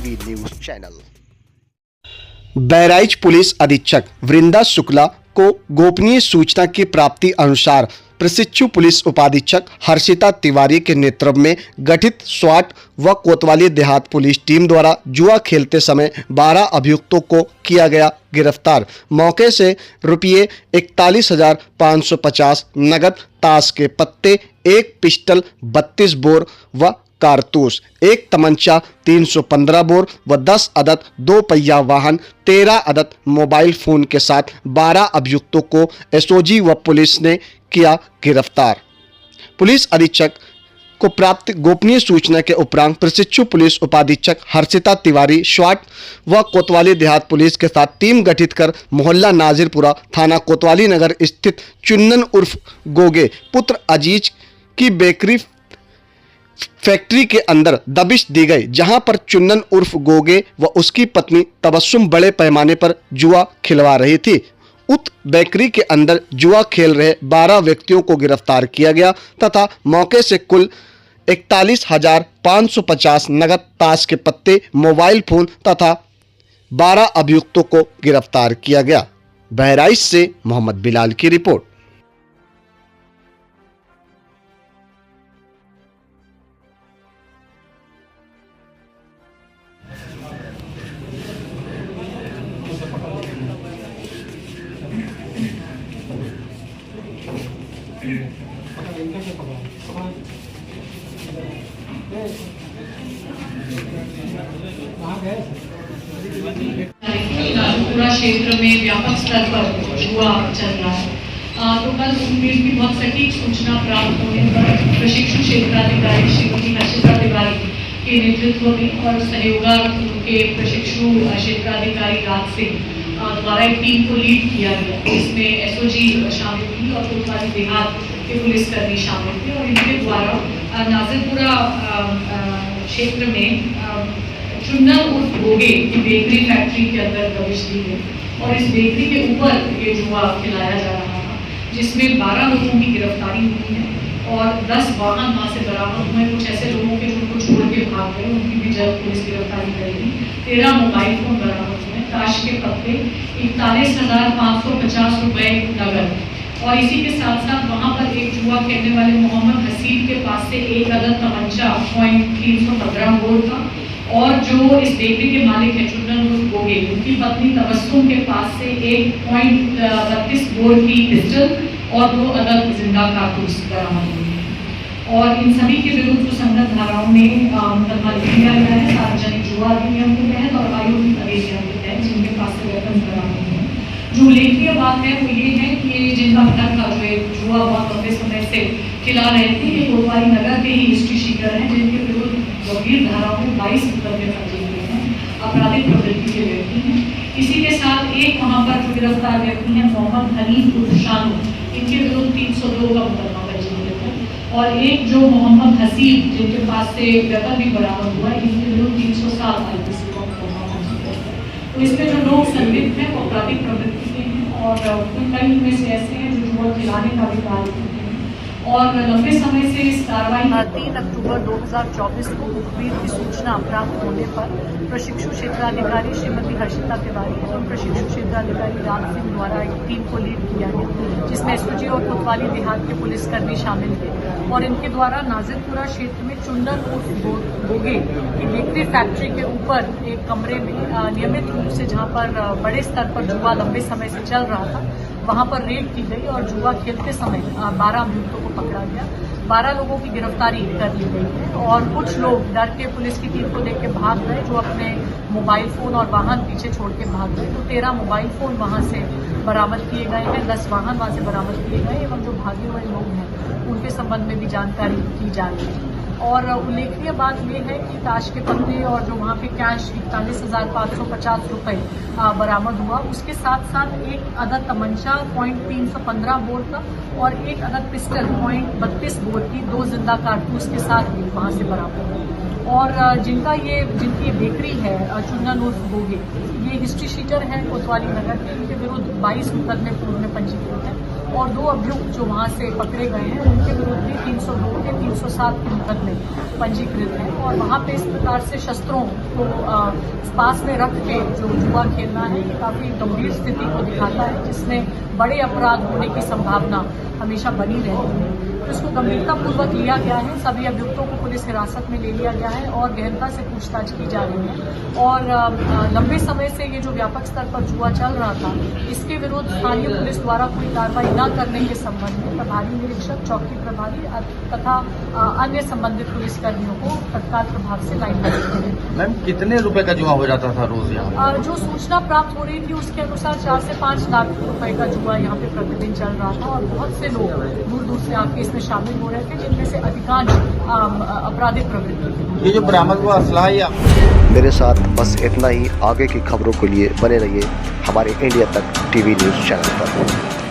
ABP news channel. Bahraich police अधीक्षक वृंदा शुक्ला को गोपनीय सूचना की प्राप्ति अनुसार प्रशिक्षु पुलिस उपाधीक्षक हर्षिता तिवारी के नेतृत्व में गठित स्वाट व कोतवाली देहात पुलिस टीम द्वारा जुआ खेलते समय 12 अभियुक्तों को किया गया गिरफ्तार। मौके से रुपये 41,550 नगद, ताश के पत्ते, एक पिस्टल, 32 बोर व कारतूस, एक तमंचा, 315 बोर व 10 अदद 2 पहिया वाहन, 13 अदद मोबाइल फोन के साथ 12 अभियुक्तों को एसओजी व पुलिस ने किया गिरफ्तार। पुलिस अधीक्षक को प्राप्त गोपनीय सूचना के उपरांत प्रशिक्षु पुलिस उपाधीक्षक हर्षिता तिवारी स्वाट व कोतवाली देहात पुलिस के साथ टीम गठित कर मोहल्ला नाजिरपुरा, थाना कोतवाली नगर स्थित चुन्नन उर्फ गोगे पुत्र अजीज की बेकरी फैक्ट्री के अंदर दबिश दी गई, जहां पर चुन्नन उर्फ गोगे व उसकी पत्नी तबस्सुम बड़े पैमाने पर जुआ खिलवा रही थी। उक्त बेकरी के अंदर जुआ खेल रहे 12 व्यक्तियों को गिरफ्तार किया गया तथा मौके से कुल 41,550 नगद, ताश के पत्ते, मोबाइल फोन तथा 12 अभियुक्तों को गिरफ्तार किया गया। बहराइच से मोहम्मद बिलाल की रिपोर्ट। पूरा क्षेत्र में व्यापक स्तर पर जुआ चल रहा है। तो कल उनमें भी बहुत सटीक सूचना प्राप्त होने पर प्रशिक्षु क्षेत्राधिकारी श्रीमती हर्षिता तिवारी के नेतृत्व में और सहयोगार्थ के प्रशिक्षु क्षेत्राधिकारी राज सिंह द्वारा एक टीम को लीड किया गया, जिसमें एसओजी शामिल थी और कोतवाली देहात के पुलिसकर्मी शामिल थे और इनके द्वारा नाजिरपुरा क्षेत्र में चुन्नन उर्फ गोगे की बेकरी फैक्ट्री के अंदर दबिश दी गई और इस बेकरी के ऊपर ये जुआ खिलाया जा रहा था, जिसमें 12 लोगों की गिरफ्तारी हुई है और 10 वाहन वहाँ से बरामद हुए। कुछ ऐसे लोगों के जिनको छोड़ के भाग गए, उनकी भी जल्द पुलिस गिरफ्तारी करेगी। 13 मोबाइल फोन बरामद हुए, ताश के पत्ते, 41,550 रुपए नगद और इसी के साथ साथ वहाँ पर एक जुआ खेलने वाले मोहम्मद हसीब के पास से एक अदद तमंचा .315 बोर था और जो इस बेकरी के मालिक है चुन्नन उर्फ गोगे, उनकी पत्नी तबस्सुम के पास से एक .32 बोर की पिस्टल और 2 अदद जिंदा कारतूस बरामद हुए हैं और इन सभी के विरुद्ध जो संगत धाराओं में मुकदमा लिया गया है सार्वजनिक जुआ अधिनियम के तहत और आयोग अधिनियम के तहत, जिनके पास से वेपन बरामद हुए। जो उल्लेखनीय बात है वो ये है कि जिनका घर था जो जुआ बहुत लंबे समय से खिला रहे थे, ये कोतवाली नगर के ही हिस्ट्री शीटर हैं, जिनके विरुद्ध गंभीर धाराओं में 22 मुकदमे दर्ज हुए हैं, आपराधिक प्रवृत्ति के व्यक्ति हैं। इसी के साथ एक वहाँ पर जो गिरफ्तार व्यक्ति हैं मोहम्मद हनीफ उर्फ शानू, इनके विरुद्ध 302 का मुकदमा दर्ज हुआ है और एक जो मोहम्मद हसीब जिनके पास से वेपन भी बरामद हुआ है, इनके विरुद्ध 307 IPC का मुकदमा दर्ज हुआ है। तो इसमें जो लोग संदिग्ध हैं वो आपराधिक प्रवृत्ति के हैं और कई उनमें से ऐसे हैं जो जुआ खिलाने का भी कार्य करते हैं और लंबे समय से इस कार्रवाई 3 अक्टूबर 2024 को मुखबिर की सूचना प्राप्त होने पर प्रशिक्षु क्षेत्राधिकारी श्रीमती हर्षिता तिवारी और प्रशिक्षु क्षेत्राधिकारी राज सिंह द्वारा एक टीम को लीड किया गया, जिसमें एसओजी और कोतवाली देहात के पुलिसकर्मी शामिल थे और इनके द्वारा नाजिरपुरा क्षेत्र में चुन्नन उर्फ गोगे की बेकरी फैक्ट्री के ऊपर एक कमरे में नियमित रूप से जहां पर बड़े स्तर पर जुआ लंबे समय से चल रहा था, वहां पर रेड की गई और जुआ खेलते समय 12 अभियुक्तों को पकड़ा गया। 12 लोगों की गिरफ्तारी कर ली गई है और कुछ लोग डर के पुलिस की टीम को देख के भाग गए, जो अपने मोबाइल फोन और वाहन पीछे छोड़ के भाग गए। तो 13 मोबाइल फोन वहां से बरामद किए गए हैं, 10 वाहन वहां से बरामद किए गए एवं जो भागे हुए लोग हैं उनके संबंध में भी जानकारी की जा रही है। और उल्लेखनीय बात यह है कि ताश के पत्ते और जो वहाँ पे कैश 41,550 रुपए बरामद हुआ, उसके साथ साथ एक अदद तमंचा .315 बोर का और एक अदद पिस्टल .32 बोर की 2 जिंदा कारतूस के साथ भी वहाँ से बरामद हुआ। और जिनकी बेकरी है चुन्नन उर्फ गोगे, ये हिस्ट्री शीटर है कोतवाली नगर के, इनके विरुद्ध 22 मुकदमे पूर्व में पंजीकृत है और 2 अभियुक्त जो वहाँ से पकड़े गए हैं उनके विरुद्ध भी 302 के 307 के मुकदमे पंजीकृत हैं। और वहाँ पे इस प्रकार से शस्त्रों को पास में रख के जो जुआ खेलना है ये काफ़ी गंभीर स्थिति को दिखाता है, जिसमें बड़े अपराध होने की संभावना हमेशा बनी रहती है। तो इसको गंभीरतापूर्वक लिया गया है। सभी अभियुक्तों को पुलिस हिरासत में ले लिया गया है और गहनता से पूछताछ की जा रही है। और लंबे समय से ये जो व्यापक स्तर पर जुआ चल रहा था, इसके विरुद्ध स्थानीय पुलिस द्वारा कोई कार्रवाई न करने के संबंध में प्रभारी निरीक्षक, चौकी प्रभारी तथा अन्य संबंधित पुलिसकर्मियों को तत्काल प्रभाव से लाइन में रखा गया। मैम कितने रुपए का जुआ हो जाता था रोज यहाँ? जो सूचना प्राप्त हो रही थी उसके अनुसार 4 से 5 लाख रुपए का जुआ यहाँ पे प्रतिदिन चल रहा था और बहुत से लोग दूर दूर से आके इसमें शामिल हो रहे थे, जिनमें से अधिकांश आपराधिक प्रवृत्ति थे। ये जो बरामद हुआ असला है या मेरे साथ बस इतना ही। आगे की खबरों के लिए बने रहिए हमारे इंडिया तक टीवी न्यूज़ चैनल पर।